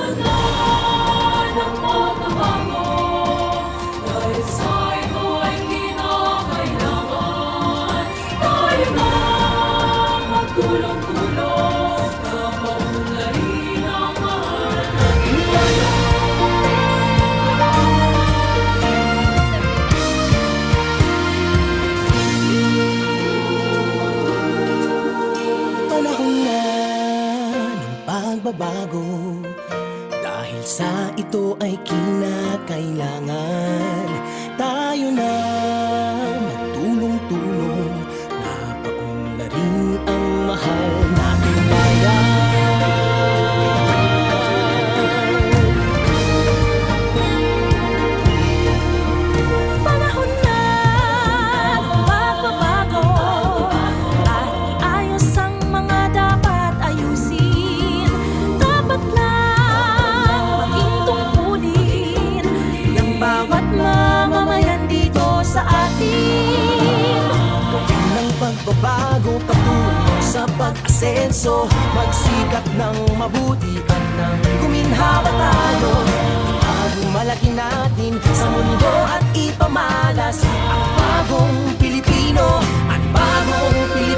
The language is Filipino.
Panahon na ng pagbabago, dahil sa ito ay kinakailangan tayo na magtulong-tulong na maunlarin ang mahal nating bayan. Panahon na ng pagbabago, dahil sa ito ay kinakailangan tayo na magtulong-tulong na paunlarin ang mahal nating bayan. Panahon na ng pagbabago at iayos ang mga dapat ayusin. Dapat lang maging tungkulin ng bawat mamamayan dito sa atin. Gawin ng pagbabago patungo sa pag-asenso, magsikap ng mabuti at nang guminhawa tayo. Itago malaki natin sa mundo at ipamalas ang bagong Pilipino at bagong Pilipino.